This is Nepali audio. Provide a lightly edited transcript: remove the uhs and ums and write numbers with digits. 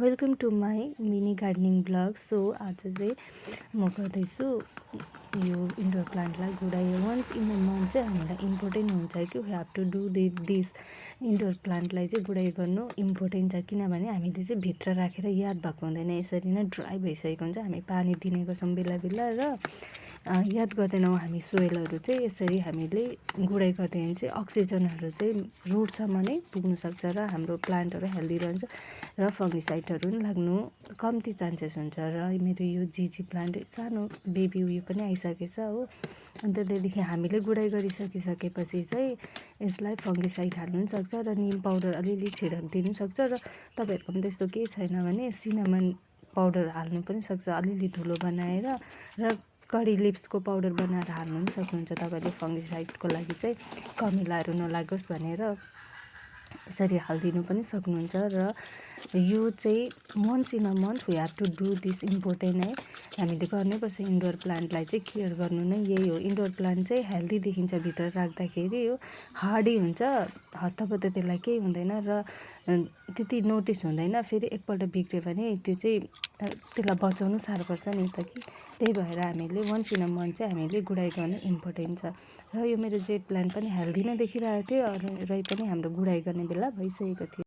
Welcome to my mini gardening blog. So आज चाहिँ म गर्दैछु यो इन्डोर प्लान्टलाई गुडाइ। वन्स इन अ मन्थ चाहिँ हामीलाई इम्पोर्टेन्ट हुन्छ कि we have to do this. Indoor प्लान्टलाई चाहिँ गुडाइ गर्नु इम्पोर्टेन्ट छ, किनभने हामीले चाहिँ भित्र राखेर याद भएको हुँदैन। यसरी नै ड्राई भइसकेको हुन्छ, हामी पानी दिने गर्छौँ बेला बेला र याद गर्दैनौँ हामी सोइलहरू चाहिँ। यसरी हामीले गुडाइ गर्दै भने चाहिँ अक्सिजनहरू चाहिँ रुटसम्म नै पुग्नुसक्छ र हाम्रो प्लान्टहरू हेल्दी रहन्छ र फङ्गिसाइडहरू पनि लाग्नु कम्ती चान्सेस हुन्छ। र मेरो यो जिजी प्लान्ट सानो बेबी उयो पनि आइसकेछ हो। अन्त त्यहाँदेखि हामीले गुडाइ गरिसकेपछि चाहिँ यसलाई फङ्गिसाइड हाल्नु पनि सक्छ र निम पाउडर अलिअलि छिडकिदिनु सक्छ। र तपाईँहरूकोमा त्यस्तो केही छैन भने सिनामन पाउडर हाल्नु पनि सक्छ, अलिअलि धुलो बनाएर। र कडी लिप्सको पाउडर बनाएर हाल्नु पनि सक्नुहुन्छ तपाईँले, फङ्गिसाइडको लागि चाहिँ कमिलाहरू नलागोस् भनेर यसरी हालिदिनु पनि सक्नुहुन्छ। र यो चाहिँ once in a month we have to do this important है। हामीले गर्नैपर्छ इन्डोर प्लान्टलाई चाहिँ केयर गर्नु नै यही हो। इन्डोर प्लान्ट चाहिँ हेल्दी देखिन्छ भित्र राख्दाखेरि, हो हार्डी हुन्छ, हत्तपत्त त्यसलाई केही हुँदैन र त्यति नोटिस हुँदैन। फेरि एकपल्ट बिग्रियो भने त्यो चाहिँ त्यसलाई बचाउनु साह्रो पर्छ नि त कि। त्यही भएर हामीले वन्स इन अ मन्थ चाहिँ हामीले गुडाइ गर्नु इम्पोर्टेन्ट छ। र यो मेरो जेट प्लान्ट पनि हेल्दी नै देखिरहेको थियो र पनि हाम्रो गुडाइ गर्ने बेला भइसकेको थियो।